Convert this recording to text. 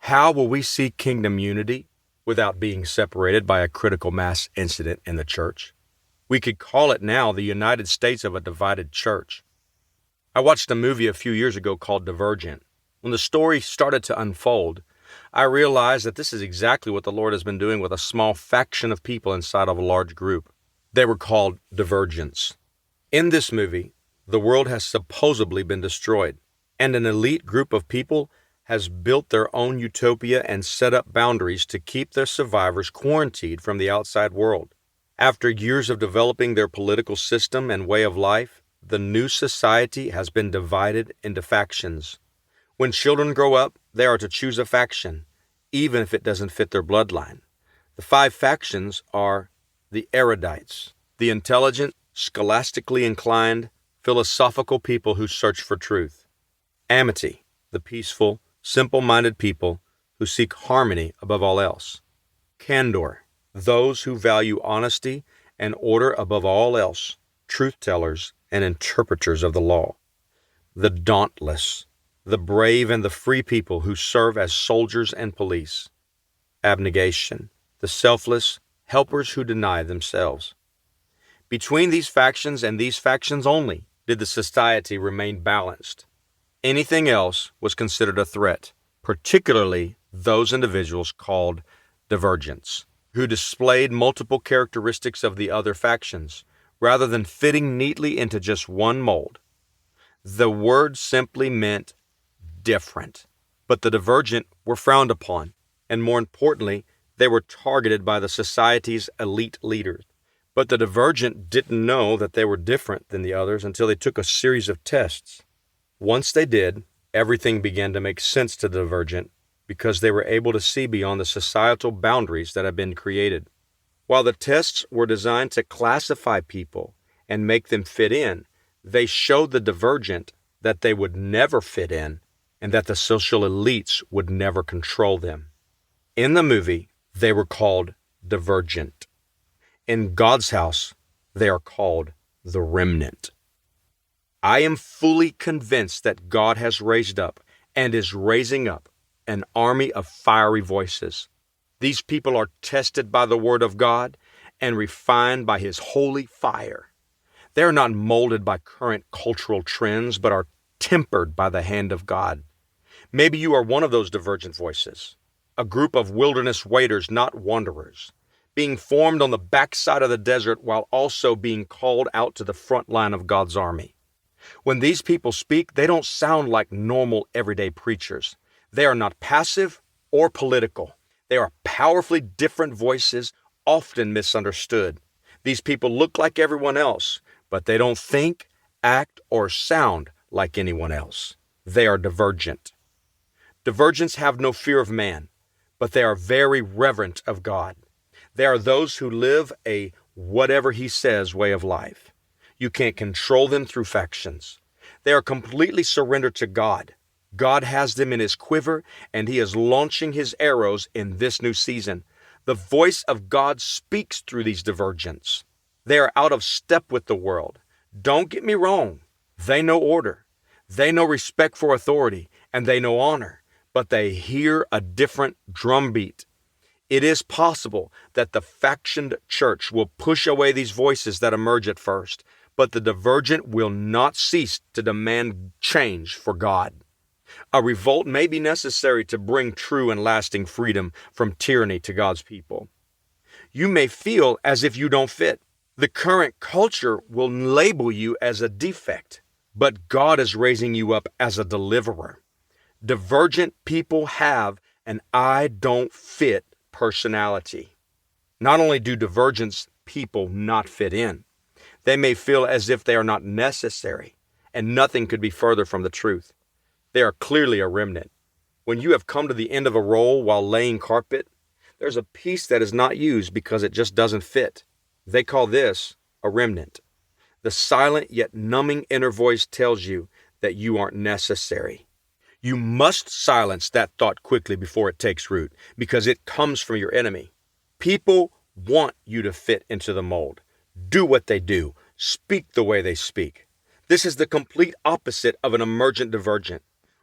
How will we see kingdom unity without being separated by a critical mass incident in the church? We could call it now the United States of a divided church. I watched a movie a few years ago called Divergent. When the story started to unfold, I realized that this is exactly what the Lord has been doing with a small faction of people inside of a large group. They were called divergents. In this movie, the world has supposedly been destroyed, and an elite group of people has built their own utopia and set up boundaries to keep their survivors quarantined from the outside world. After years of developing their political system and way of life, the new society has been divided into factions. When children grow up, they are to choose a faction, even if it doesn't fit their bloodline. The 5 factions are the erudites, the intelligent, scholastically inclined, philosophical people who search for truth. Amity, the peaceful, simple-minded people who seek harmony above all else. Candor, those who value honesty and order above all else, truth-tellers and interpreters of the law. The dauntless, the brave and the free people who serve as soldiers and police. Abnegation, the selfless, helpers who deny themselves. Between these factions and these factions only did the society remain balanced. Anything else was considered a threat, particularly those individuals called divergents, who displayed multiple characteristics of the other factions, rather than fitting neatly into just one mold. The word simply meant different, but the divergent were frowned upon, and more importantly, they were targeted by the society's elite leaders. But the divergent didn't know that they were different than the others until they took a series of tests. Once they did, everything began to make sense to the divergent because they were able to see beyond the societal boundaries that had been created. While the tests were designed to classify people and make them fit in, they showed the divergent that they would never fit in and that the social elites would never control them. In the movie, they were called divergent. In God's house, they are called the remnant. I am fully convinced that God has raised up and is raising up an army of fiery voices. These people are tested by the Word of God and refined by His holy fire. They are not molded by current cultural trends, but are tempered by the hand of God. Maybe you are one of those divergent voices, a group of wilderness waders, not wanderers, being formed on the backside of the desert while also being called out to the front line of God's army. When these people speak, they don't sound like normal everyday preachers. They are not passive or political. They are powerfully different voices, often misunderstood. These people look like everyone else, but they don't think, act, or sound like anyone else. They are divergent. Divergents have no fear of man, but they are very reverent of God. They are those who live a whatever he says way of life. You can't control them through factions. They are completely surrendered to God. God has them in His quiver, and He is launching His arrows in this new season. The voice of God speaks through these divergents. They are out of step with the world. Don't get me wrong. They know order. They know respect for authority, and they know honor, but they hear a different drumbeat. It is possible that the factioned church will push away these voices that emerge at first, but the divergent will not cease to demand change for God. A revolt may be necessary to bring true and lasting freedom from tyranny to God's people. You may feel as if you don't fit. The current culture will label you as a defect, but God is raising you up as a deliverer. Divergent people have an I don't fit personality. Not only do divergent people not fit in, they may feel as if they are not necessary, and nothing could be further from the truth. They are clearly a remnant. When you have come to the end of a roll while laying carpet, there's a piece that is not used because it just doesn't fit. They call this a remnant. The silent yet numbing inner voice tells you that you aren't necessary. You must silence that thought quickly before it takes root, because it comes from your enemy. People want you to fit into the mold. Do what they do. Speak the way they speak. This is the complete opposite of an emergent divergent.